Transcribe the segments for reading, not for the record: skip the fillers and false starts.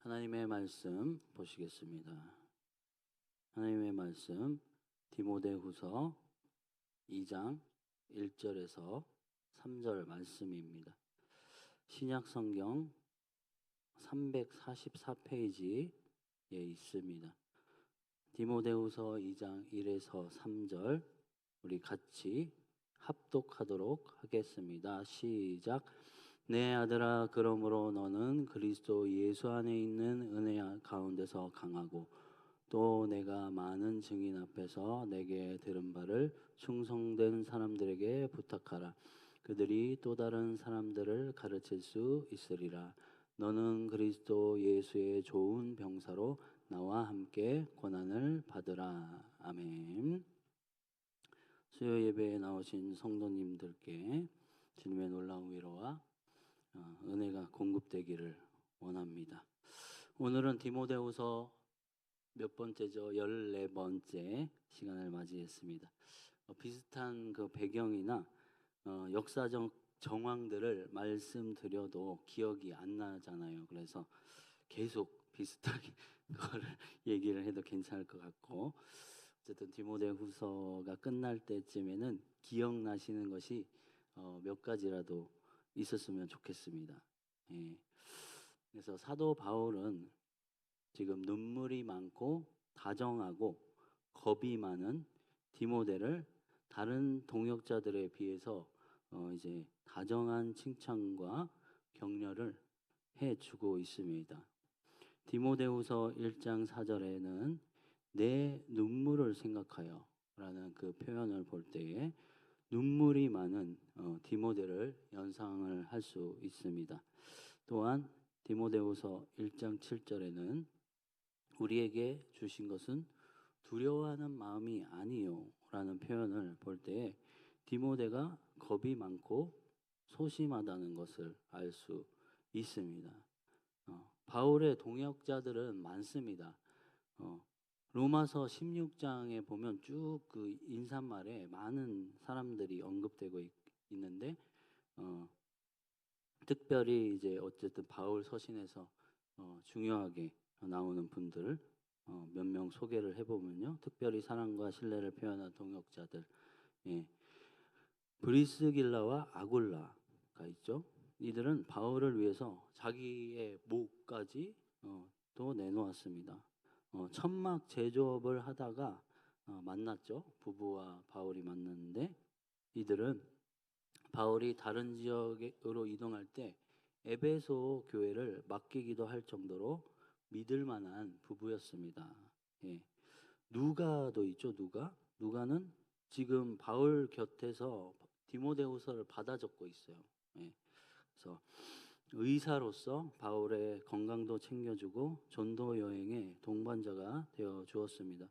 하나님의 말씀 보시겠습니다. 하나님의 말씀 디모데후서 2장 1절에서 3절 말씀입니다. 신약 성경 344페이지에 있습니다. 디모데후서 2장 1에서 3절 우리 같이 합독하도록 하겠습니다. 시작. 내 아들아, 그러므로 너는 그리스도 예수 안에 있는 은혜 가운데서 강하고 또 내가 많은 증인 앞에서 내게 들은 바를 충성된 사람들에게 부탁하라. 그들이 또 다른 사람들을 가르칠 수 있으리라. 너는 그리스도 예수의 좋은 병사로 나와 함께 고난을 받으라. 아멘. 수요 예배에 나오신 성도님들께 주님의 놀라운 위로와 은혜가 공급되기를 원합니다. 오늘은 디모데후서 몇 번째죠? 14번째 시간을 맞이했습니다. 비슷한 그 배경이나 역사적 정황들을 말씀드려도 기억이 안 나잖아요. 그래서 계속 비슷하게 그거를 얘기를 해도 괜찮을 것 같고, 어쨌든 디모데후서가 끝날 때쯤에는 기억나시는 것이 몇 가지라도 있었으면 좋겠습니다. 예. 그래서 사도 바울은 지금 눈물이 많고 다정하고 겁이 많은 디모데를 다른 동역자들에 비해서 이제 다정한 칭찬과 격려를 해주고 있습니다. 디모데후서 1장 4절에는 내 눈물을 생각하여 라는 그 표현을 볼 때에 눈물이 많은 디모데를 연상을 할 수 있습니다. 또한 디모데후서 1장 7절에는 우리에게 주신 것은 두려워하는 마음이 아니요 라는 표현을 볼 때에 디모데가 겁이 많고 소심하다는 것을 알 수 있습니다. 바울의 동역자들은 많습니다. 로마서 16장에 보면 쭉 그 인사말에 많은 사람들이 언급되고 있는데 특별히 이제 어쨌든 바울 서신에서 중요하게 나오는 분들 몇 명 소개를 해보면요, 특별히 사랑과 신뢰를 표현한 동역자들, 브리스길라와 아굴라가 있죠. 이들은 바울을 위해서 자기의 목까지 또 내놓았습니다. 천막 제조업을 하다가 만났죠. 부부와 바울이 만났는데 이들은 바울이 다른 지역으로 이동할 때 에베소 교회를 맡기기도 할 정도로 믿을 만한 부부였습니다. 누가도 있죠. 누가는 지금 바울 곁에서 디모데후서를 받아 적고 있어요. 그래서 의사로서 바울의 건강도 챙겨주고 전도 여행의 동반자가 되어 주었습니다.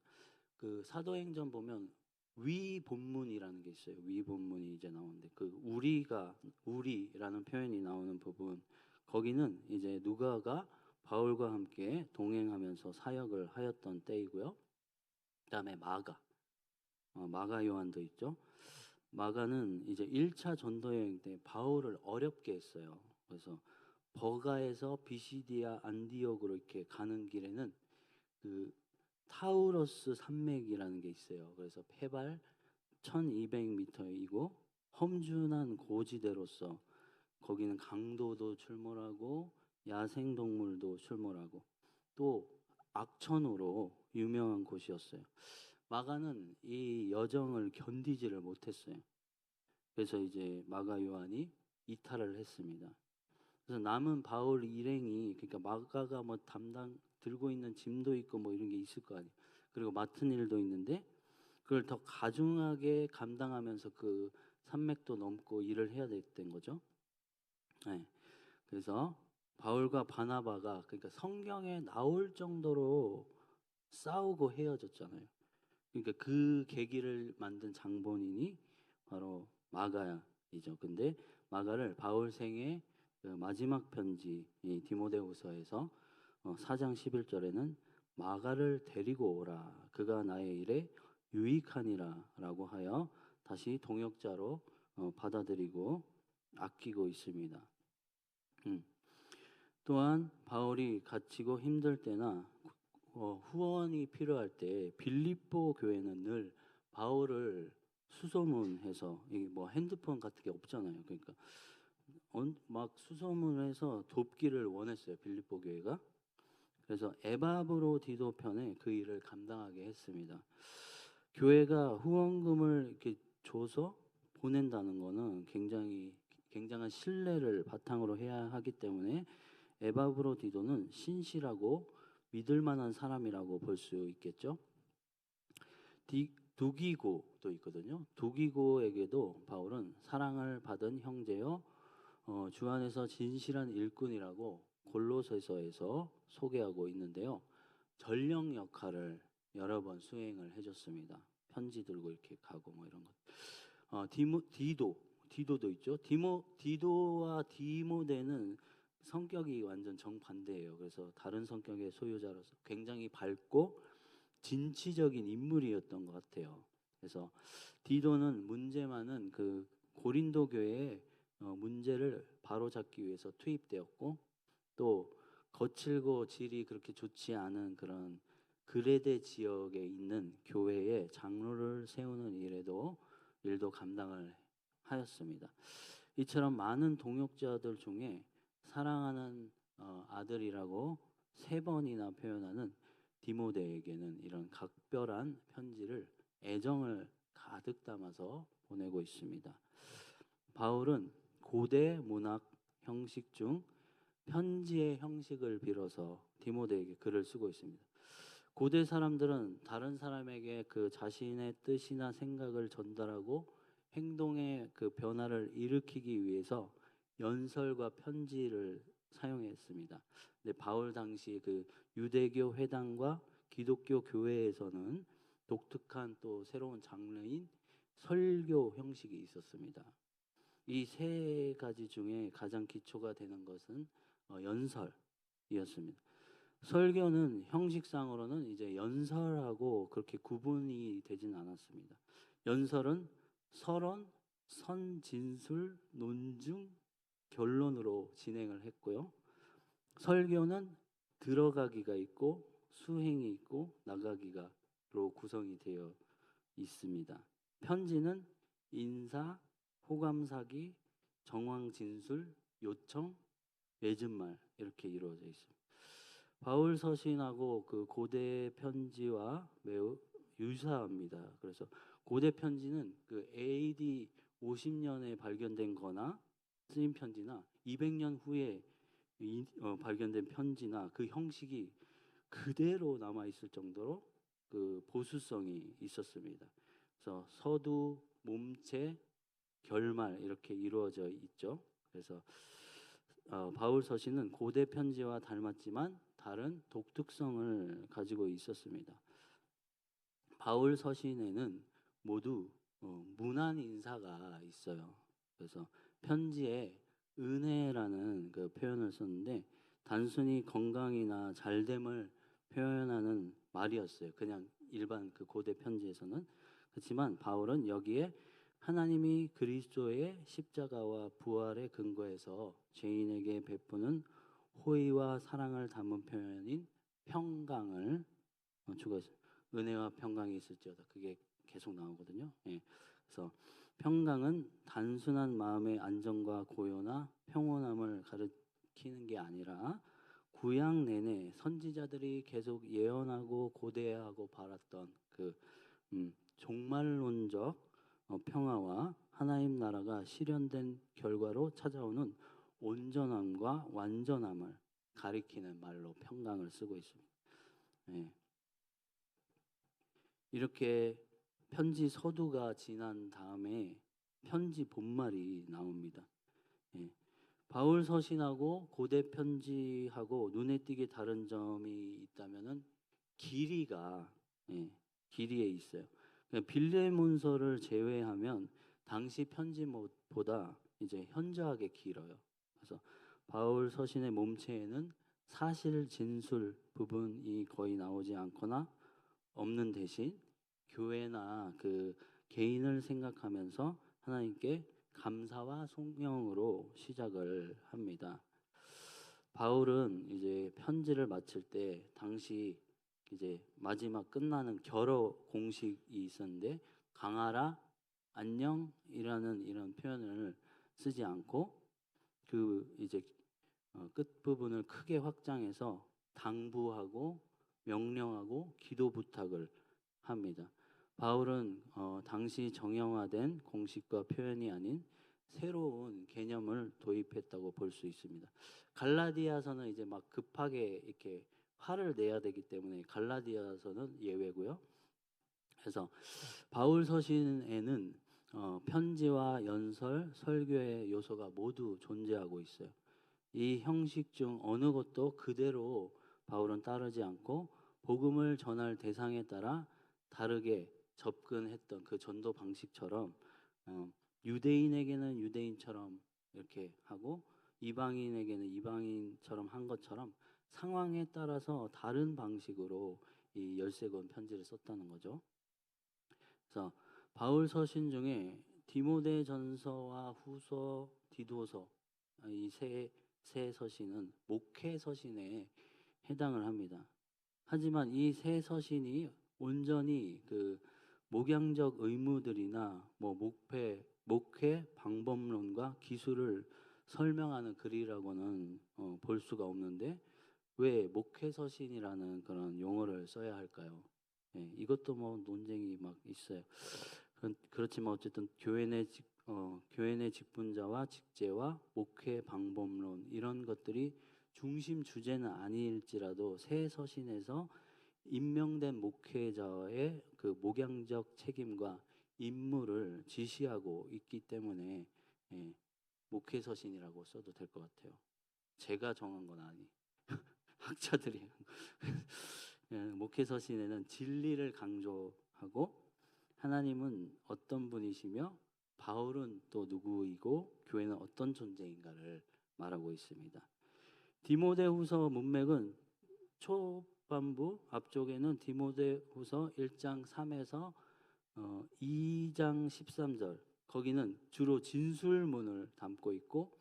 그 사도행전 보면 위본문이라는 게 있어요. 위본문이 이제 나오는데 그 우리라는 표현이 나오는 부분, 거기는 이제 누가가 바울과 함께 동행하면서 사역을 하였던 때이고요. 그다음에 마가 요한도 있죠. 마가는 이제 1차 전도 여행 때 바울을 어렵게 했어요. 그래서 버가에서 비시디아 안디옥으로 이렇게 가는 길에는 그 타우러스 산맥이라는 게 있어요. 그래서 해발 1200m이고 험준한 고지대로서 거기는 강도도 출몰하고 야생동물도 출몰하고 또 악천후로 유명한 곳이었어요. 마가는 이 여정을 견디지를 못했어요. 그래서 이제 마가 요한이 이탈을 했습니다. 그래서 남은 바울 일행이, 그러니까 마가가 뭐 들고 있는 짐도 있고 뭐 이런 게 있을 거 아니에요. 그리고 맡은 일도 있는데 그걸 더 가중하게 감당하면서 그 산맥도 넘고 일을 해야 됐던 거죠. 그래서 바울과 바나바가 그러니까 성경에 나올 정도로 싸우고 헤어졌잖아요. 그러니까 그 계기를 만든 장본인이 바로 마가이죠. 근데 마가를 바울 생의 그 마지막 편지 이 디모데후서에서 4장 11절에는 마가를 데리고 오라, 그가 나의 일에 유익하니라라고 하여 다시 동역자로 받아들이고 아끼고 있습니다. 또한 바울이 갇히고 힘들 때나 후원이 필요할 때 빌립보 교회는 늘 바울을 수소문해서, 이게 뭐 핸드폰 같은 게 없잖아요. 그러니까 막 수소문해서 돕기를 원했어요, 빌립보 교회가. 그래서 에바브로디도 편에 그 일을 감당하게 했습니다. 교회가 후원금을 이렇게 줘서 보낸다는 거는 굉장한 신뢰를 바탕으로 해야 하기 때문에 에바브로디도는 신실하고 믿을 만한 사람이라고 볼 수 있겠죠. 두기고도 있거든요. 두기고에게도 바울은 사랑을 받은 형제요, 주 안에서 진실한 일꾼이라고 골로새서에서 소개하고 있는데요. 전령 역할을 여러 번 수행을 해줬습니다. 편지 들고 이렇게 가고 뭐 이런 것. 디도도 있죠. 디도와 디모데는 성격이 완전 정반대예요. 그래서 다른 성격의 소유자로서 굉장히 밝고 진취적인 인물이었던 것 같아요. 그래서 디도는 문제 많은 그 고린도 교회에 문제를 바로잡기 위해서 투입되었고, 또 거칠고 질이 그렇게 좋지 않은 그런 그레데 지역에 있는 교회에 장로를 세우는 일도 감당을 하였습니다. 이처럼 많은 동역자들 중에 사랑하는 아들이라고 3번이나 표현하는 디모데에게는 이런 각별한 편지를 애정을 가득 담아서 보내고 있습니다. 바울은 고대 문학 형식 중 편지의 형식을 빌어서 디모데에게 글을 쓰고 있습니다. 고대 사람들은 다른 사람에게 그 자신의 뜻이나 생각을 전달하고 행동의 그 변화를 일으키기 위해서 연설과 편지를 사용했습니다. 근데 바울 당시 그 유대교 회당과 기독교 교회에서는 독특한 또 새로운 장르인 설교 형식이 있었습니다. 이 3가지 중에 가장 기초가 되는 것은 연설이었습니다. 설교는 형식상으로는 이제 연설하고 그렇게 구분이 되진 않았습니다. 연설은 서론, 선진술, 논증, 결론으로 진행을 했고요. 설교는 들어가기가 있고 수행이 있고 나가기가로 구성이 되어 있습니다. 편지는 인사, 호감사기, 정황진술, 요청, 맺은말 이렇게 이루어져 있습니다. 바울 서신하고 그 고대 편지와 매우 유사합니다. 그래서 고대 편지는 그 AD 50년에 발견된 거나 쓰인 편지나 200년 후에 발견된 편지나 그 형식이 그대로 남아 있을 정도로 그 보수성이 있었습니다. 그래서 서두, 몸체, 결말 이렇게 이루어져 있죠. 그래서 바울 서신은 고대 편지와 닮았지만 다른 독특성을 가지고 있었습니다. 바울 서신에는 모두 문안 인사가 있어요. 그래서 편지에 은혜라는 그 표현을 썼는데 단순히 건강이나 잘됨을 표현하는 말이었어요. 그냥 일반 그 고대 편지에서는. 그렇지만 바울은 여기에 하나님이 그리스도의 십자가와 부활의 근거에서 죄인에게 베푸는 호의와 사랑을 담은 표현인 평강을 추가했어요. 은혜와 평강이 있을지어다. 그게 계속 나오거든요. 예. 그래서 평강은 단순한 마음의 안정과 고요나 평온함을 가리키는 게 아니라 구약 내내 선지자들이 계속 예언하고 고대하고 바랐던 그 종말론적 평화와 하나님 나라가 실현된 결과로 찾아오는 온전함과 완전함을 가리키는 말로 평강을 쓰고 있습니다. 예. 이렇게 편지 서두가 지난 다음에 편지 본말이 나옵니다. 예. 바울 서신하고 고대 편지하고 눈에 띄게 다른 점이 있다면은 길이가 길이에 있어요. 그러니까 빌레몬서를 제외하면 당시 편지보다 이제 현저하게 길어요. 그래서 바울 서신의 몸체에는 사실 진술 부분이 거의 나오지 않거나 없는 대신 교회나 그 개인을 생각하면서 하나님께 감사와 송영으로 시작을 합니다. 바울은 이제 편지를 마칠 때 당시 이제 마지막 끝나는 결어 공식이 있었는데 강하라 안녕이라는 이런 표현을 쓰지 않고 그 이제 끝 부분을 크게 확장해서 당부하고 명령하고 기도 부탁을 합니다. 바울은 당시 정형화된 공식과 표현이 아닌 새로운 개념을 도입했다고 볼 수 있습니다. 갈라디아서는 이제 막 급하게 이렇게 화를 내야 되기 때문에 갈라디아서는 예외고요. 그래서 바울 서신에는 편지와 연설, 설교의 요소가 모두 존재하고 있어요. 이 형식 중 어느 것도 그대로 바울은 따르지 않고 복음을 전할 대상에 따라 다르게 접근했던 그 전도 방식처럼 유대인에게는 유대인처럼 이렇게 하고 이방인에게는 이방인처럼 한 것처럼 상황에 따라서 다른 방식으로 이 13권 편지를 썼다는 거죠. 그래서 바울 서신 중에 디모데전서와 후서, 디도서 이 세 서신은 목회 서신에 해당을 합니다. 하지만 이 세 서신이 온전히 그 목양적 의무들이나 뭐 목회 방법론과 기술을 설명하는 글이라고는 볼 수가 없는데 왜 목회 서신이라는 그런 용어를 써야 할까요? 예, 이것도 뭐 논쟁이 막 있어요. 그렇지만 어쨌든 교회 내 직분자와 직제와 목회 방법론 이런 것들이 중심 주제는 아닐지라도 새 서신에서 임명된 목회자의 그 목양적 책임과 임무를 지시하고 있기 때문에 예, 목회 서신이라고 써도 될 것 같아요. 제가 정한 건 아니. 학자들이 예, 목회 서신에는 진리를 강조하고 하나님은 어떤 분이시며 바울은 또 누구이고 교회는 어떤 존재인가를 말하고 있습니다. 디모데후서 문맥은 초반부 앞쪽에는 디모데후서 1장 3에서 2장 13절 거기는 주로 진술문을 담고 있고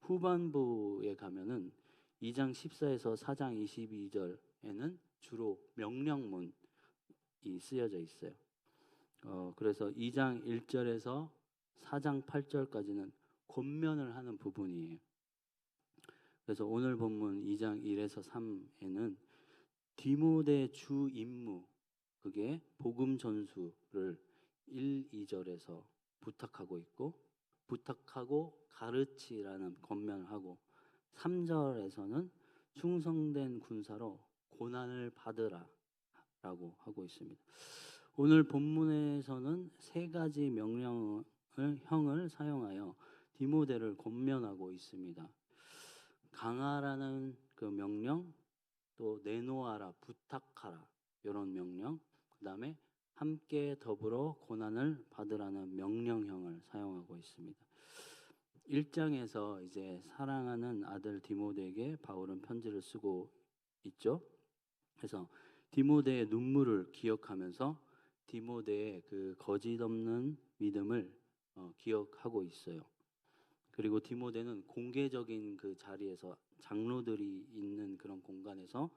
후반부에 가면은 2장 14에서 4장 22절에는 주로 명령문이 쓰여져 있어요. 그래서 2장 1절에서 4장 8절까지는 권면을 하는 부분이에요. 그래서 오늘 본문 2장 1에서 3에는 디모데 주 임무 그게 복음 전수를 1, 2절에서 부탁하고 있고 부탁하고 가르치라는 권면을 하고 3절에서는 충성된 군사로 고난을 받으라 라고 하고 있습니다. 오늘 본문에서는 세 가지 명령형을 사용하여 디모데를 권면하고 있습니다. 강하라는 그 명령, 또 내놓아라, 부탁하라 이런 명령, 그 다음에 함께 더불어 고난을 받으라는 명령형을 사용하고 있습니다. 1장에서 이제 사랑하는 아들 디모데에게 바울은 편지를 쓰고 있죠. 그래서 디모데의 눈물을 기억하면서 디모데의 그 거짓 없는 믿음을 기억하고 있어요. 그리고 디모데는 공개적인 그 자리에서 장로들이 있는 그런 공간에서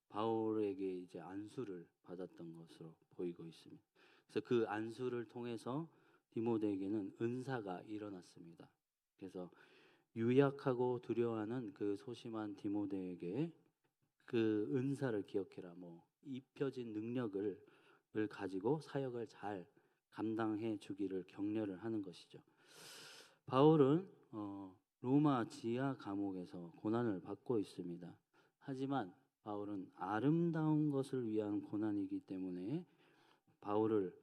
바울에게 이제 안수를 받았던 것으로 보이고 있습니다. 그래서 그 안수를 통해서 디모데에게는 은사가 일어났습니다. 그래서 유약하고 두려워하는 그 소심한 디모데에게 그 은사를 기억해라. 뭐 입혀진 능력을 가지고 사역을 잘 감당해 주기를 격려를 하는 것이죠. 바울은 로마 지하 감옥에서 고난을 받고 있습니다. 하지만 바울은 아름다운 것을 위한 고난이기 때문에 바울을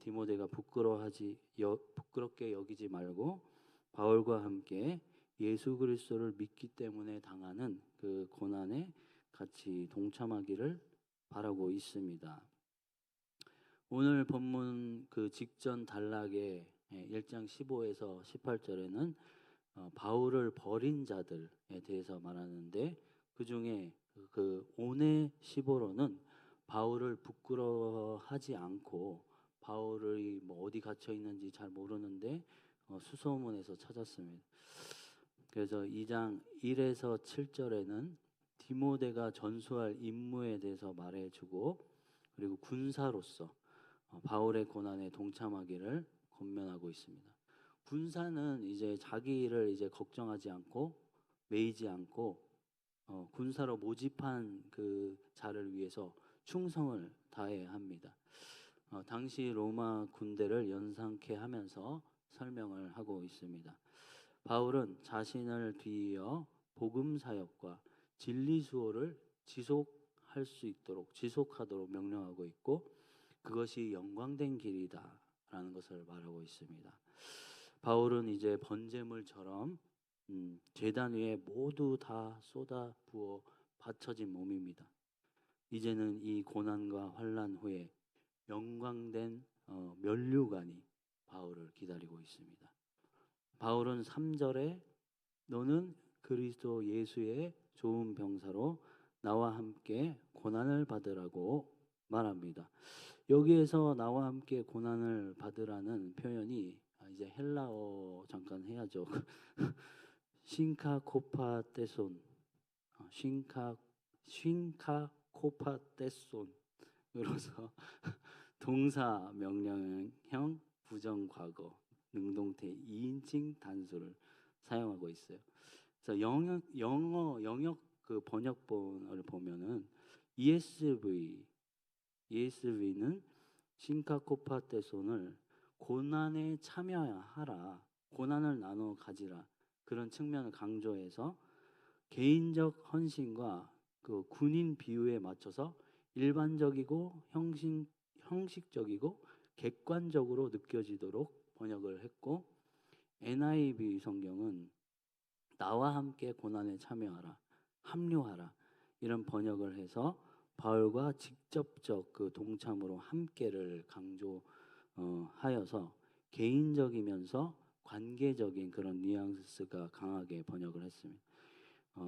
디모데가 부끄럽게 여기지 말고 바울과 함께 예수 그리스도를 믿기 때문에 당하는 그 고난에 같이 동참하기를 바라고 있습니다. 오늘 본문 그 직전 단락의 1장 15에서 18절에는 바울을 버린 자들에 대해서 말하는데 그 중에 그 오네시보로는 바울을 부끄러워하지 않고 바울이 뭐 어디 갇혀 있는지 잘 모르는데 수소문에서 찾았습니다. 그래서 2장 1에서 7절에는 디모데가 전수할 임무에 대해서 말해주고, 그리고 군사로서 바울의 고난에 동참하기를 권면하고 있습니다. 군사는 이제 자기를 이제 걱정하지 않고 매이지 않고 군사로 모집한 그 자를 위해서 충성을 다해야 합니다. 당시 로마 군대를 연상케 하면서 설명을 하고 있습니다. 바울은 자신을 뒤이어 복음 사역과 진리 수호를 지속하도록 명령하고 있고, 그것이 영광된 길이다라는 것을 말하고 있습니다. 바울은 이제 번제물처럼 제단 위에 모두 다 쏟아 부어 바쳐진 몸입니다. 이제는 이 고난과 환난 후에 영광된 면류관이 바울을 기다리고 있습니다. 바울은 3절에 너는 그리스도 예수의 좋은 병사로 나와 함께 고난을 받으라고 말합니다. 여기에서 나와 함께 고난을 받으라는 표현이 이제 헬라어 잠깐 해야죠. 쉰카코파테손, 쉰카코파테손으로서 동사 명령형 부정과거 능동태 2인칭 단수를 사용하고 있어요. 그래서 영역 그 번역본을 보면은 ESV는 싱카코파테손을 고난에 참여하라, 고난을 나눠 가지라, 그런 측면을 강조해서 개인적 헌신과 그 군인 비유에 맞춰서 일반적이고 형식적이고 객관적으로 느껴지도록 번역을 했고, NIV 성경은 나와 함께 고난에 참여하라, 합류하라, 이런 번역을 해서 바울과 직접적 그 동참으로 함께를 강조하여서 개인적이면서 관계적인 그런 뉘앙스가 강하게 번역을 했습니다.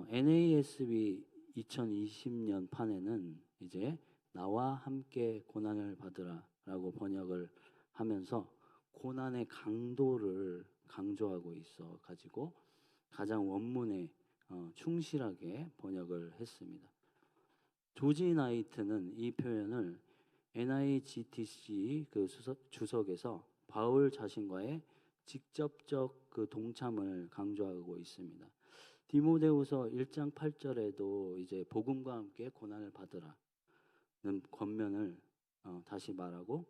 NASB 2020년 판에는 이제 나와 함께 고난을 받으라라고 번역을 하면서 고난의 강도를 강조하고 있어 가지고 가장 원문에 충실하게 번역을 했습니다. 조지 나이트는 이 표현을 NIGTC 그 주석에서 바울 자신과의 직접적 그 동참을 강조하고 있습니다. 디모데후서 1장 8절에도 이제 복음과 함께 고난을 받으라는 권면을 다시 말하고,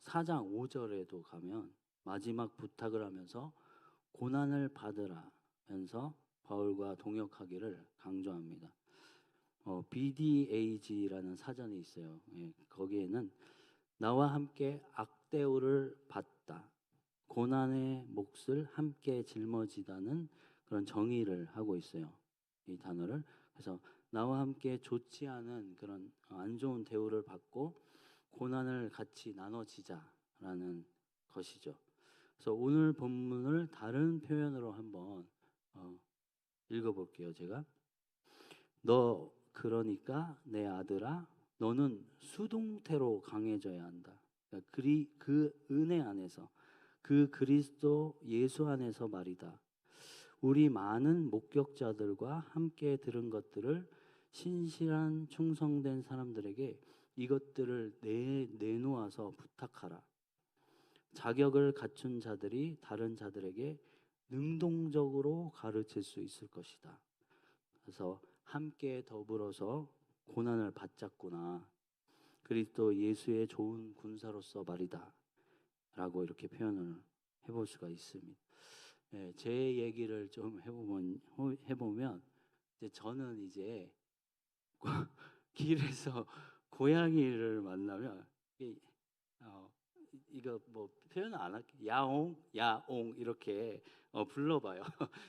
4장 5절에도 가면 마지막 부탁을 하면서 고난을 받으라면서 바울과 동역하기를 강조합니다. BDAG라는 사전이 있어요. 예, 거기에는 나와 함께 악대우를 받다, 고난의 몫을 함께 짊어지다는 그런 정의를 하고 있어요. 이 단어를. 그래서 나와 함께 좋지 않은 그런 안 좋은 대우를 받고 고난을 같이 나눠지자라는 것이죠. 그래서 오늘 본문을 다른 표현으로 한번 읽어볼게요. 제가 너 그러니까 내 아들아, 너는 수동태로 강해져야 한다. 그러니까 그 은혜 안에서, 그 그리스도 예수 안에서 말이다. 우리 많은 목격자들과 함께 들은 것들을 신실한 충성된 사람들에게 이것들을 내놓아서 부탁하라. 자격을 갖춘 자들이 다른 자들에게 능동적으로 가르칠 수 있을 것이다. 그래서 함께 더불어서 고난을 받자꾸나, 그리스도 예수의 좋은 군사로서 말이다 라고 이렇게 표현을 해볼 수가 있습니다. 예, 제 얘기를 좀 해보면 이제 저는 이제 길에서 고양이를 만나면 이거 뭐 표현 안 할게, 야옹 이렇게 불러봐요.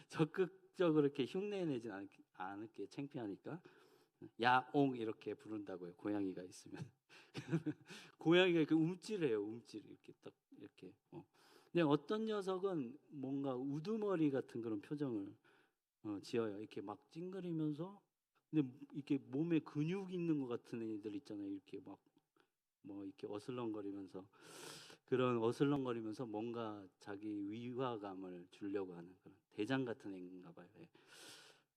적극적으로 이렇게 흉내내진 않을게, 창피하니까. 야옹 이렇게 부른다고요. 고양이가 있으면. 고양이가 이렇게 움찔해요. 움찔 이렇게 딱 이렇게. 근데 어떤 녀석은 뭔가 우두머리 같은 그런 표정을 지어요. 이렇게 막 찡그리면서. 근데 이렇게 몸에 근육 있는 것 같은 애들 있잖아요. 이렇게 막 뭐 이렇게 어슬렁거리면서. 그런 어슬렁거리면서 뭔가 자기 위화감을 주려고 하는 그런 대장 같은 애인가 봐요. 예.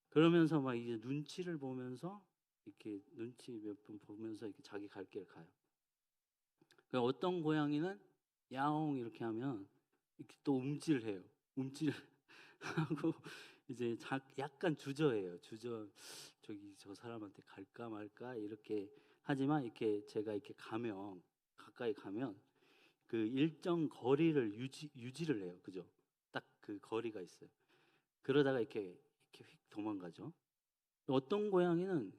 그러면서 막 이제 눈치를 보면서 이렇게 눈치 몇 분 보면서 이렇게 자기 갈 길 가요. 그러니까 어떤 고양이는 야옹 이렇게 하면 이렇게 또 움찔해요. 움찔하고 이제 약간 주저해요. 저기 저 사람한테 갈까 말까 이렇게 하지만 이렇게 제가 이렇게 가면 가까이 가면 그 일정 거리를 유지를 해요. 그죠? 딱 그 거리가 있어요. 그러다가 이렇게 휙 도망가죠. 어떤 고양이는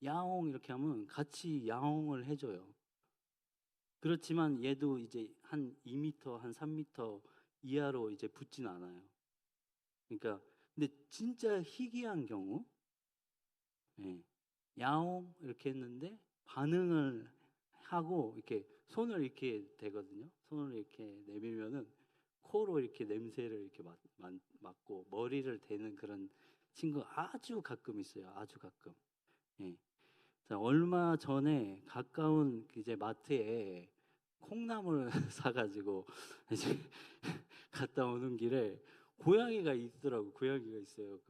야옹 이렇게 하면 같이 야옹을 해줘요. 그렇지만 얘도 이제 한 2m, 한 3m 이하로 이제 붙진 않아요. 그러니까 근데 진짜 희귀한 경우, 예, 야옹 이렇게 했는데 반응을 하고 이렇게 손을 이렇게 대거든요. 손을 이렇게 내밀면은 코로 이렇게 냄새를 이렇게 맡고 머리를 대는 그런 친구가 아주 가끔 있어요. 아주 가끔. 예. 자, 얼마 전에 가까운 이제 마트에 콩나물 사가지고 이제 갔다 오는 길에 고양이가 있더라고. 고양이가 있어요.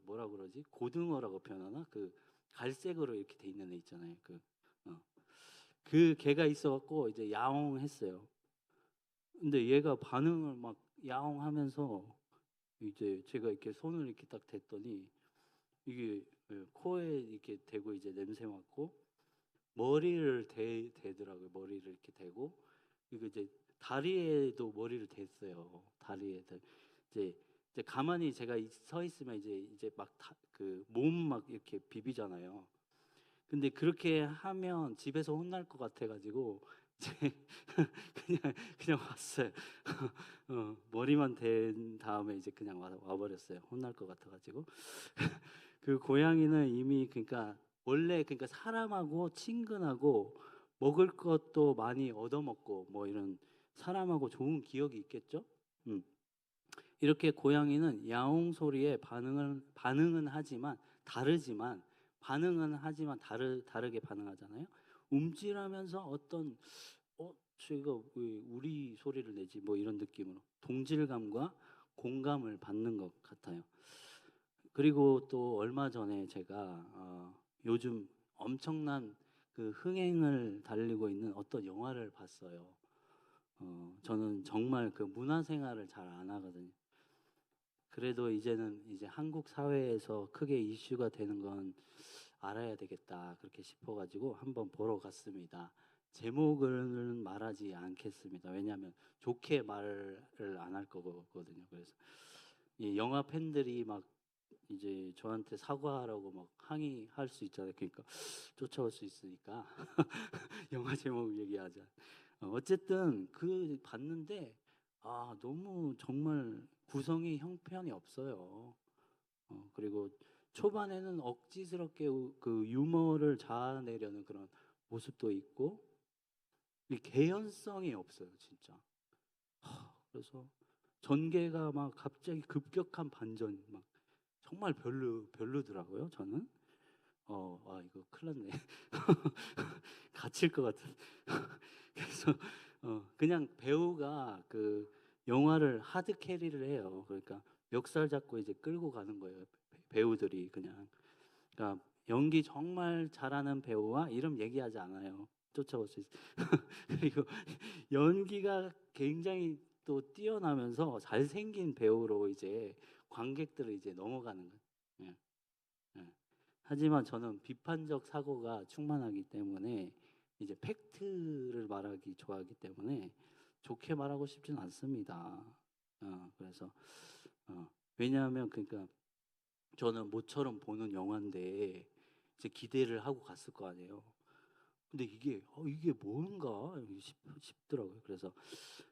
뭐라 그러지? 고등어라고 표현하나? 그 갈색으로 이렇게 돼 있는 애 있잖아요. 그 개가 있어갖고 이제 야옹했어요. 근데 얘가 반응을 막 야옹하면서 이제 제가 이렇게 손을 이렇게 딱 댔더니 이게 코에 이렇게 대고 이제 냄새 맡고 머리를 대더라고요. 머리를 이렇게 대고 이거 이제 다리에도 머리를 댔어요. 다리에 이제 가만히 제가 서 있으면 이제 막 그 몸 막 이렇게 비비잖아요. 근데 그렇게 하면 집에서 혼날 것 같아가지고 이제 그냥 왔어요. 머리만 댄 다음에 이제 그냥 와버렸어요. 혼날 것 같아가지고. 그 고양이는 이미 그러니까 원래 그러니까 사람하고 친근하고 먹을 것도 많이 얻어먹고 뭐 이런 사람하고 좋은 기억이 있겠죠. 음. 이렇게 고양이는 야옹 소리에 반응은 하지만 다르지만 반응은 하지만 다르게 반응하잖아요. 움찔하면서 어떤 쟤가 왜 우리 소리를 내지 뭐 이런 느낌으로 동질감과 공감을 받는 것 같아요. 그리고 또 얼마 전에 제가 요즘 엄청난 그 흥행을 달리고 있는 어떤 영화를 봤어요. 저는 정말 그 문화생활을 잘 안 하거든요. 그래도 이제는 이제 한국 사회에서 크게 이슈가 되는 건 알아야 되겠다 그렇게 싶어가지고 한번 보러 갔습니다. 제목은 말하지 않겠습니다. 왜냐하면 좋게 말을 안 할 거거든요. 그래서 이 영화 팬들이 막 이제 저한테 사과하라고 막 항의할 수 있잖아요. 그러니까 쫓아올 수 있으니까 영화 제목 얘기하자. 어쨌든 그 봤는데 너무 정말 구성이 형편이 없어요. 그리고 초반에는 억지스럽게 그 유머를 자아내려는 그런 모습도 있고 이 개연성이 없어요, 진짜. 그래서 전개가 막 갑자기 급격한 반전 막 정말 별로더라고요, 저는. 이거 큰일 났네. 갇힐 것 같은. 그래서 그냥 배우가 그 영화를 하드 캐리를 해요. 그러니까 멱살 잡고 이제 끌고 가는 거예요. 배우들이 그냥. 그러니까 연기 정말 잘하는 배우와 이름 얘기하지 않아요. 쫓아올 수 있어. 그리고 연기가 굉장히 또 뛰어나면서 잘생긴 배우로 이제 관객들을 이제 넘어가는 거예요. 예, 예. 하지만 저는 비판적 사고가 충만하기 때문에 이제 팩트를 말하기 좋아하기 때문에 좋게 말하고 싶진 않습니다. 그래서 왜냐하면 그러니까 저는 모처럼 보는 영화인데 이제 기대를 하고 갔을 거 아니에요. 근데 이게 뭔가 싶더라고요. 그래서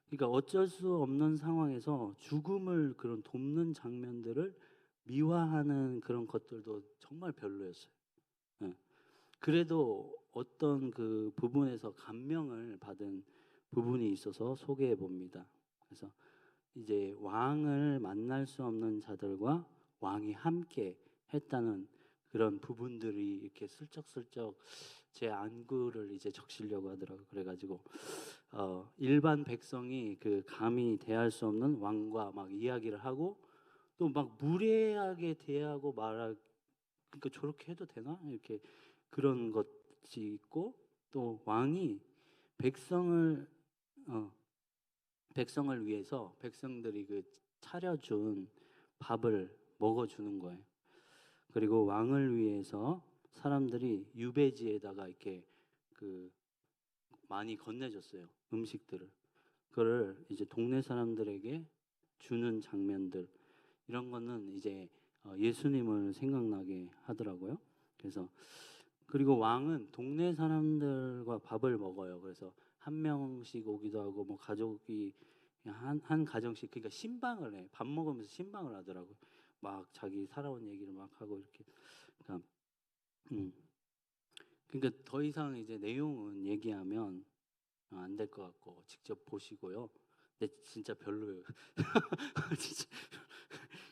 그러니까 어쩔 수 없는 상황에서 죽음을 그런 돕는 장면들을 미화하는 그런 것들도 정말 별로였어요. 예. 그래도 어떤 그 부분에서 감명을 받은 부분이 있어서 소개해 봅니다. 그래서 이제 왕을 만날 수 없는 자들과 왕이 함께 했다는 그런 부분들이 이렇게 슬쩍슬쩍 제 안구를 이제 적시려고 하더라고요. 그래가지고 일반 백성이 그 감히 대할 수 없는 왕과 막 이야기를 하고 또 막 무례하게 대하고 말하 그러니까 저렇게 해도 되나 이렇게 그런 것이 있고 또 왕이 백성을 어, 백성을 위해서 백성들이 그 차려준 밥을 먹어주는 거예요. 그리고 왕을 위해서 사람들이 유배지에다가 이렇게 그 많이 건네줬어요. 음식들을. 그거를 이제 동네 사람들에게 주는 장면들 이런 거는 이제 예수님을 생각나게 하더라고요. 그래서 그리고 왕은 동네 사람들과 밥을 먹어요. 그래서 한 명씩 오기도 하고 뭐 가족이 한 가정씩 그러니까 신방을 해. 밥 먹으면서 신방을 하더라고요. 막 자기 살아온 얘기를 막 하고 이렇게. 그러니까 음. 그러니까 더 이상 이제 내용은 얘기하면 안 될 것 같고 직접 보시고요. 근데 진짜 별로예요. 진짜.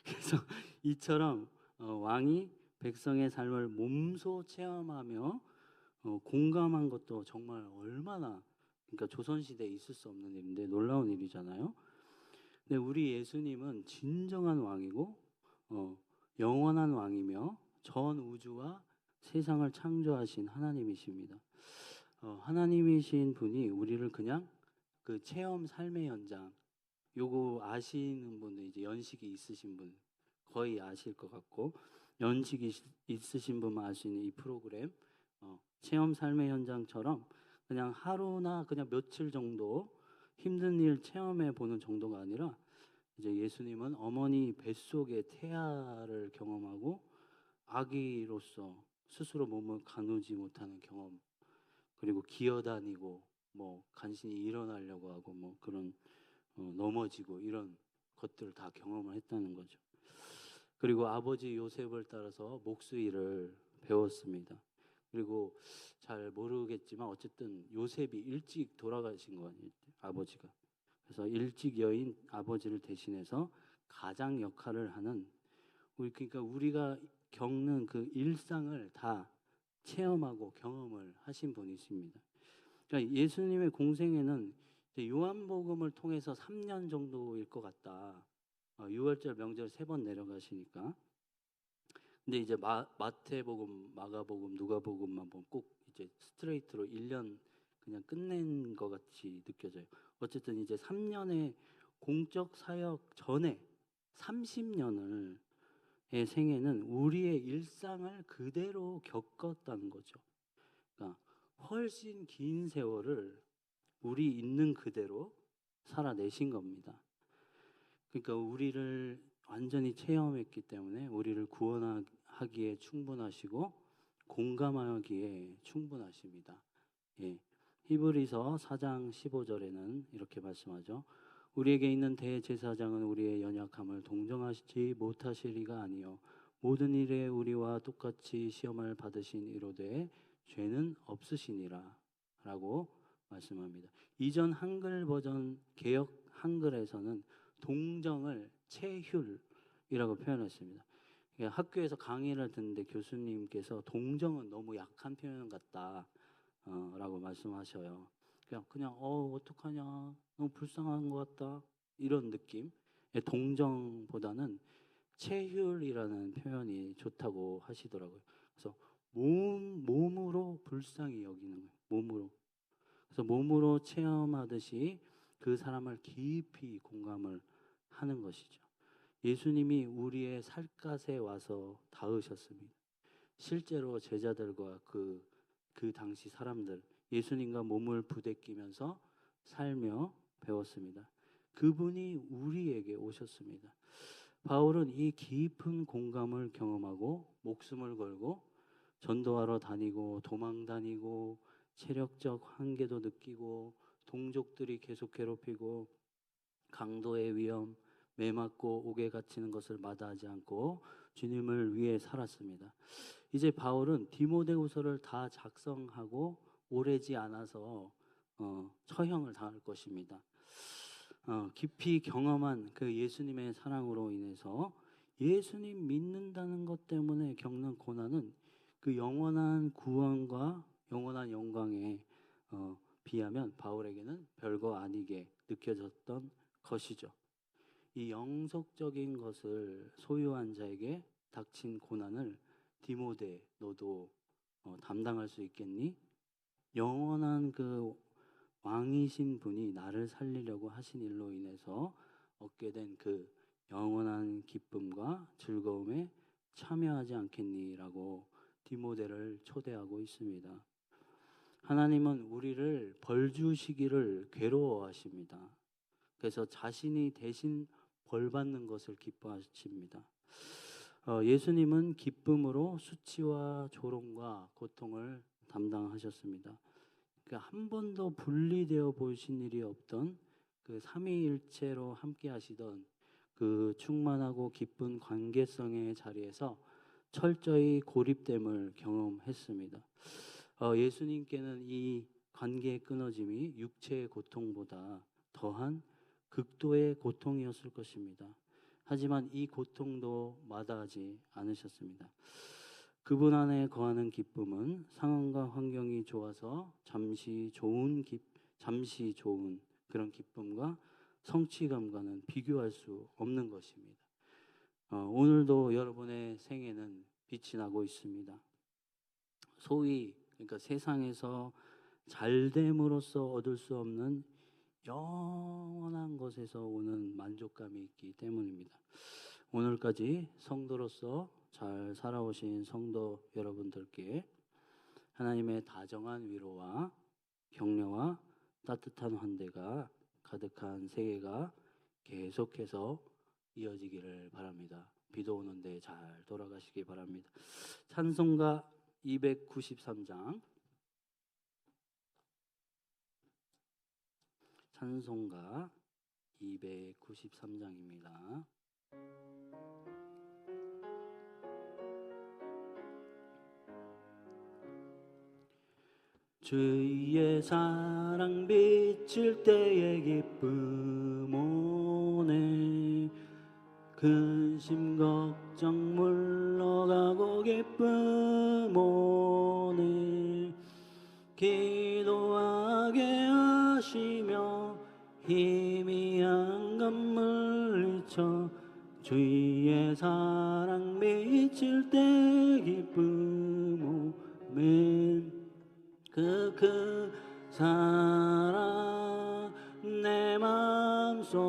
그래서 이처럼 왕이 백성의 삶을 몸소 체험하며 공감한 것도 정말 얼마나 그러니까 조선시대에 있을 수 없는 일인데 놀라운 일이잖아요. 근데 우리 예수님은 진정한 왕이고 영원한 왕이며 전 우주와 세상을 창조하신 하나님이십니다. 하나님이신 분이 우리를 그냥 그 체험 삶의 현장 요거 아시는 분은 이제 연식이 있으신 분 거의 아실 것 같고 연식이 있으신 분만 아시는 이 프로그램 체험 삶의 현장처럼 그냥 하루나 그냥 며칠 정도 힘든 일 체험해 보는 정도가 아니라 이제 예수님은 어머니 뱃속의 태아를 경험하고 아기로서 스스로 몸을 가누지 못하는 경험 그리고 기어다니고 뭐 간신히 일어나려고 하고 뭐 그런 넘어지고 이런 것들을 다 경험을 했다는 거죠. 그리고 아버지 요셉을 따라서 목수일을 배웠습니다. 그리고 잘 모르겠지만 어쨌든 요셉이 일찍 돌아가신 거 아니에요, 아버지가. 그래서 일찍 여인 아버지를 대신해서 가장 역할을 하는 그러니까 우리가 겪는 그 일상을 다 체험하고 경험을 하신 분이십니다. 그러니까 예수님의 공생애는 요한복음을 통해서 3년 정도일 것 같다. 6월절 명절 3번 내려가시니까. 근데 이제 마태복음, 마가복음, 누가복음만 보면 꼭 이제 스트레이트로 1년 그냥 끝낸 것 같이 느껴져요. 어쨌든 이제 3년의 공적 사역 전에 30년을 의 생애는 우리의 일상을 그대로 겪었다는 거죠. 그러니까 훨씬 긴 세월을 우리 있는 그대로 살아내신 겁니다. 그러니까 우리를 완전히 체험했기 때문에 우리를 구원하기에 충분하시고 공감하기에 충분하십니다. 예. 히브리서 4장 15절에는 이렇게 말씀하죠. 우리에게 있는 대제사장은 우리의 연약함을 동정하시지 못하시리가 아니요 모든 일에 우리와 똑같이 시험을 받으신 이로되 죄는 없으시니라 라고 말씀합니다. 이전 한글 버전 개역 한글에서는 동정을 체휼이라고 표현했습니다. 학교에서 강의를 듣는데 교수님께서 동정은 너무 약한 표현 같다 라고 말씀하셔요. 그냥 어떡하냐 너무 불쌍한 것 같다 이런 느낌. 동정보다는 체휼이라는 표현이 좋다고 하시더라고요. 그래서 몸으로 불쌍히 여기는 거예요. 몸으로. 그래서 몸으로 체험하듯이 그 사람을 깊이 공감을 하는 것이죠. 예수님이 우리의 살갗에 와서 닿으셨습니다. 실제로 제자들과 그 당시 사람들 예수님과 몸을 부대끼면서 살며 배웠습니다. 그분이 우리에게 오셨습니다. 바울은 이 깊은 공감을 경험하고 목숨을 걸고 전도하러 다니고 도망 다니고 체력적 한계도 느끼고 동족들이 계속 괴롭히고 강도의 위험, 매 맞고 옥에 갇히는 것을 마다하지 않고 주님을 위해 살았습니다. 이제 바울은 디모데후서를 다 작성하고 오래지 않아서 처형을 당할 것입니다. 깊이 경험한 그 예수님의 사랑으로 인해서 예수님 믿는다는 것 때문에 겪는 고난은 그 영원한 구원과 영원한 영광에 비하면 바울에게는 별거 아니게 느껴졌던 것이죠. 이 영속적인 것을 소유한 자에게 닥친 고난을 디모데 너도 담당할 수 있겠니? 영원한 그 왕이신 분이 나를 살리려고 하신 일로 인해서 얻게 된 그 영원한 기쁨과 즐거움에 참여하지 않겠니?라고 디모데를 초대하고 있습니다. 하나님은 우리를 벌 주시기를 괴로워하십니다. 그래서 자신이 대신 벌 받는 것을 기뻐하십니다. 예수님은 기쁨으로 수치와 조롱과 고통을 담당하셨습니다. 그러니까 한 번도 분리되어 보신 일이 없던 그 삼위일체로 함께 하시던 그 충만하고 기쁜 관계성의 자리에서 철저히 고립됨을 경험했습니다. 예수님께는 이 관계의 끊어짐이 육체의 고통보다 더한 극도의 고통이었을 것입니다. 하지만 이 고통도 마다하지 않으셨습니다. 그분 안에 거하는 기쁨은 상황과 환경이 좋아서 잠시 좋은 그런 기쁨과 성취감과는 비교할 수 없는 것입니다. 오늘도 여러분의 생에는 빛이 나고 있습니다. 소위 그러니까 세상에서 잘됨으로써 얻을 수 없는 영원한 것에서 오는 만족감이 있기 때문입니다. 오늘까지 성도로서 잘 살아오신 성도 여러분들께 하나님의 다정한 위로와 격려와 따뜻한 환대가 가득한 새해가 계속해서 이어지기를 바랍니다. 비도 오는데 잘 돌아가시기 바랍니다. 찬송가 293장 찬송가 293장입니다. 주의 사랑 비칠 때의 기쁨 오네 근심 걱정 물러가고 기쁨 오네 기도하게 하시며 희미한 것을 잊혀 주의 사랑 비칠 때 기쁨 오네 그 사랑 내 맘속에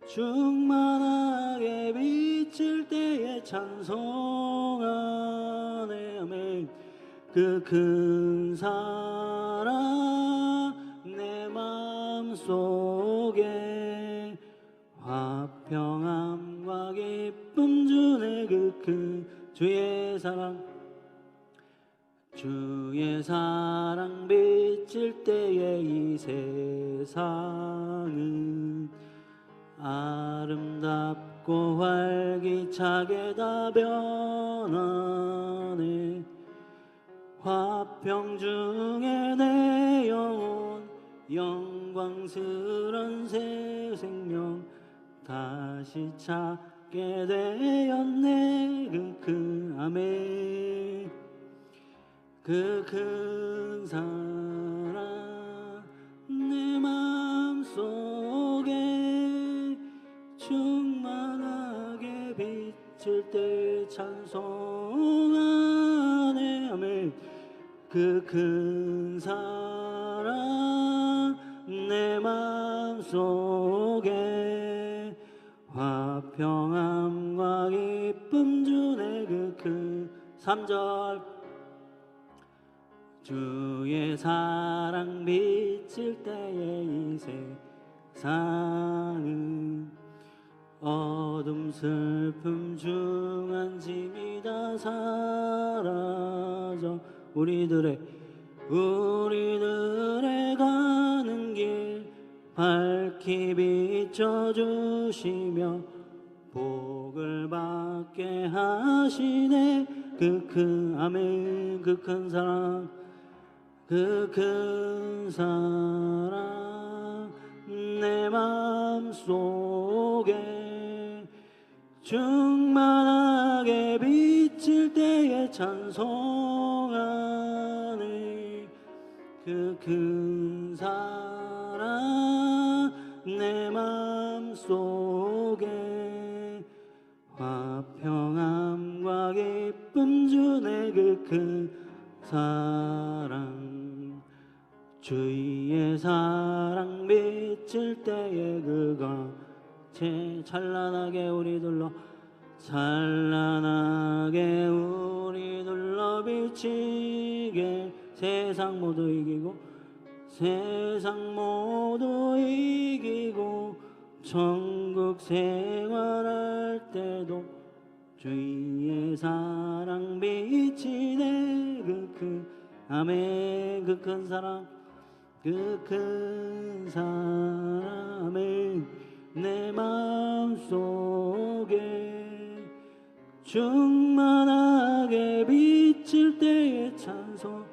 충만하게 비칠 때에 찬송하네 아멘 그 큰 사랑 내 맘속에 화평함과 기쁨 주네 그 큰 주의 사랑 비칠 때에 이 세상은 아름답고 활기차게 다 변하네 화평 중에 내 영혼 영광스런 새 생명 다시 찾게 되었네 그 큰 아멘 그 큰 사랑 내 맘속에 충만하게 비칠 때 찬송하네 아멘 그 큰 사랑 내 맘속에 화평함과 기쁨 주네 그 큰 3절 주의 사랑 비칠 때에 이 세상은 어둠 슬픔 중한 짐이 다 사라져 우리들의 가는 길 밝히 비춰주시며 복을 받게 하시네 그 큰 아멘 그 큰 사랑 그 큰 사랑 내 맘속에 충만하게 비칠 때에 찬송하네 그 큰 사랑 내 맘속에 화평함과 기쁨 주네 그 큰 사랑 주의 사랑 비칠 때에 그가 제 찬란하게 우리들로 찬란하게 우리들로 비치게 세상 모두 이기고 천국 생활할 때도 주의 사랑 비치네 그 큰 아멘 그 큰 사랑 그 큰 사랑을 내 마음속에 충만하게 비칠 때에 찬송하네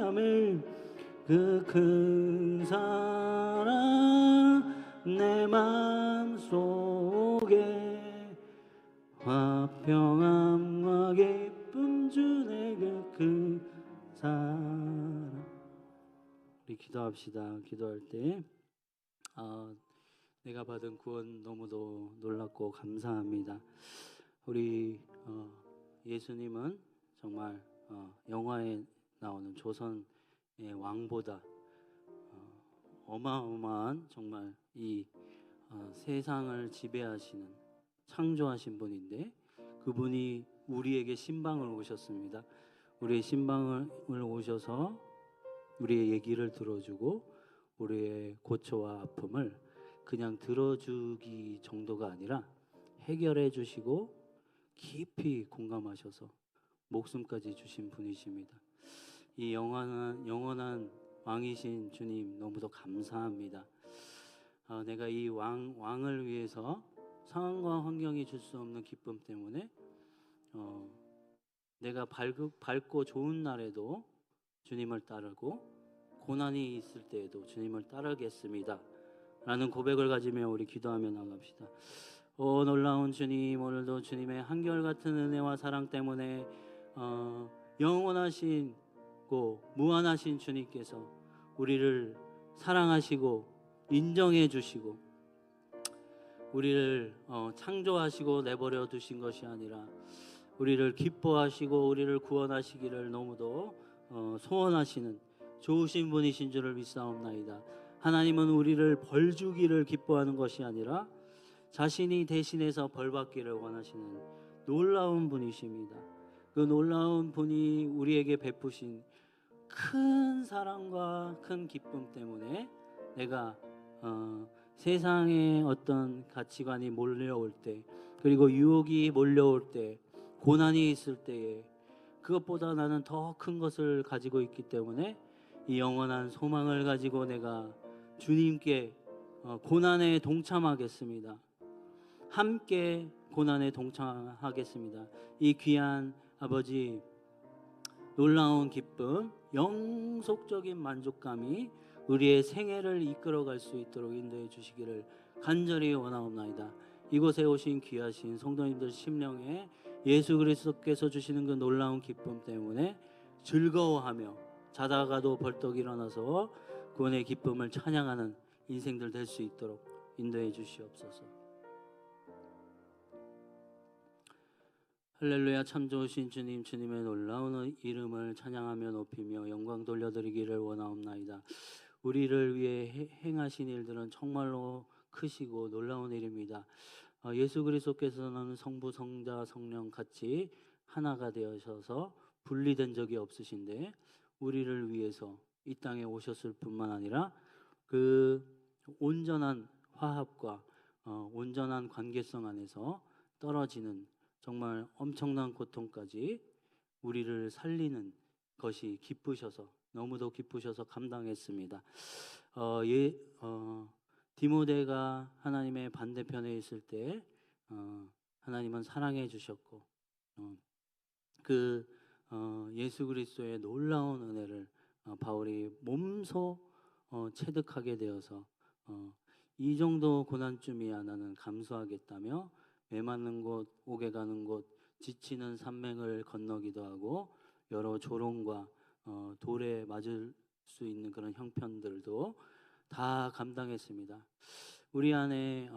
아멘 그 큰 사랑 내 마음속에 화평함과 기쁨 주네 그 큰 사랑. 우리 기도합시다. 기도할 때 내가 받은 구원 너무도 놀랍고 감사합니다. 우리 예수님은 정말 영화에 나오는 조선의 왕보다 어마어마한 정말 이 세상을 지배하시는 창조하신 분인데 그분이 우리에게 신방을 오셨습니다. 우리의 신방을 오셔서 우리의 얘기를 들어주고 우리의 고초와 아픔을 그냥 들어주기 정도가 아니라 해결해 주시고 깊이 공감하셔서 목숨까지 주신 분이십니다. 이 영원한 왕이신 주님 너무도 감사합니다. 내가 이 왕을 위해서 상황과 환경이 줄 수 없는 기쁨 때문에 내가 밝고 좋은 날에도 주님을 따르고 고난이 있을 때에도 주님을 따르겠습니다 라는 고백을 가지며 우리 기도하며 나갑시다. 오 놀라운 주님, 오늘도 주님의 한결같은 은혜와 사랑 때문에 영원하시고 무한하신 주님께서 우리를 사랑하시고 인정해 주시고 우리를 창조하시고 내버려 두신 것이 아니라 우리를 기뻐하시고 우리를 구원하시기를 너무도 소원하시는 좋으신 분이신 줄을 믿사옵나이다. 하나님은 우리를 벌 주기를 기뻐하는 것이 아니라 자신이 대신해서 벌 받기를 원하시는 놀라운 분이십니다. 그 놀라운 분이 우리에게 베푸신 큰 사랑과 큰 기쁨 때문에 내가 세상의 어떤 가치관이 몰려올 때 그리고 유혹이 몰려올 때 고난이 있을 때에 그것보다 나는 더 큰 것을 가지고 있기 때문에 이 영원한 소망을 가지고 내가 주님께 고난에 동참하겠습니다. 함께 고난에 동참하겠습니다. 이 귀한 아버지 놀라운 기쁨, 영속적인 만족감이 우리의 생애를 이끌어갈 수 있도록 인도해 주시기를 간절히 원하옵나이다. 이곳에 오신 귀하신 성도님들 심령에 예수 그리스도께서 주시는 그 놀라운 기쁨 때문에 즐거워하며 자다가도 벌떡 일어나서 구원의 기쁨을 찬양하는 인생들 될 수 있도록 인도해 주시옵소서. 할렐루야. 참 좋으신 주님, 주님의 놀라운 이름을 찬양하며 높이며 영광 돌려드리기를 원하옵나이다. 우리를 위해 행하신 일들은 정말로 크시고 놀라운 일입니다. 예수 그리스도께서는 성부, 성자, 성령 같이 하나가 되어셔서 분리된 적이 없으신데 우리를 위해서 이 땅에 오셨을 뿐만 아니라 그 온전한 화합과 온전한 관계성 안에서 떨어지는 정말 엄청난 고통까지 우리를 살리는 것이 기쁘셔서 너무도 기쁘셔서 감당했습니다. 디모데가 하나님의 반대편에 있을 때 하나님은 사랑해 주셨고 예수 그리스도의 놀라운 은혜를 바울이 몸소 체득하게 되어서 이 정도 고난쯤이야 나는 감수하겠다며 메맞는 곳, 옥에 가는 곳, 지치는 산맥을 건너기도 하고 여러 조롱과 돌에 맞을 수 있는 그런 형편들도 다 감당했습니다. 우리 안에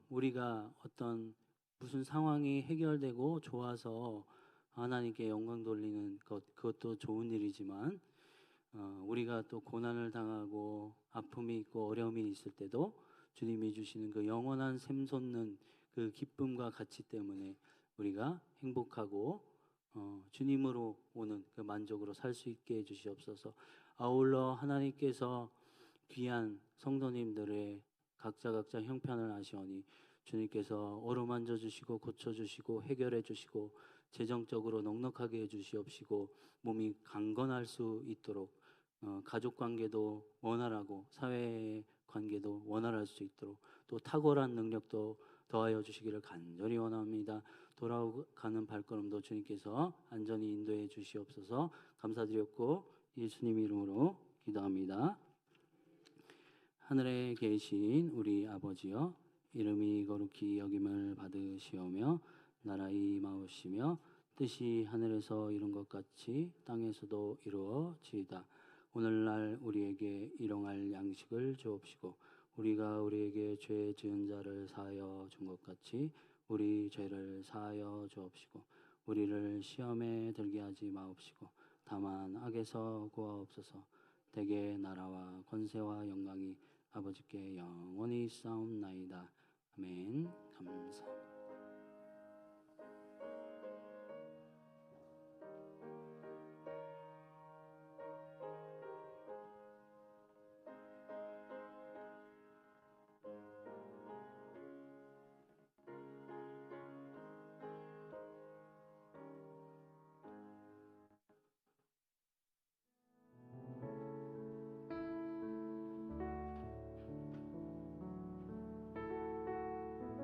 우리가 어떤 무슨 상황이 해결되고 좋아서 하나님께 영광 돌리는 것, 그것도 좋은 일이지만 우리가 또 고난을 당하고 아픔이 있고 어려움이 있을 때도 주님이 주시는 그 영원한 샘솟는 그 기쁨과 가치 때문에 우리가 행복하고 주님으로 오는 그 만족으로 살 수 있게 해주시옵소서. 아울러 하나님께서 귀한 성도님들의 각자 형편을 아시오니 주님께서 어루만져 주시고 고쳐 주시고 해결해 주시고 재정적으로 넉넉하게 해 주시옵시고 몸이 강건할 수 있도록 가족 관계도 원활하고 사회 관계도 원활할 수 있도록 또 탁월한 능력도 더하여 주시기를 간절히 원합니다. 돌아가는 발걸음도 주님께서 안전히 인도해 주시옵소서. 감사드렸고 예수님 이름으로 기도합니다. 하늘에 계신 우리 아버지여, 이름이 거룩히 여김을 받으시오며 나라 임하옵시며 뜻이 하늘에서 이룬 것 같이 땅에서도 이루어지이다. 오늘날 우리에게 일용할 양식을 주옵시고 우리가 우리에게 죄 지은 자를 사하여 준 것 같이 우리 죄를 사하여 주옵시고 우리를 시험에 들게 하지 마옵시고 다만 악에서 구하옵소서. 대개 나라와 권세와 영광이 아버지께 영원히 싸움나이다. 아멘. 감사합니다.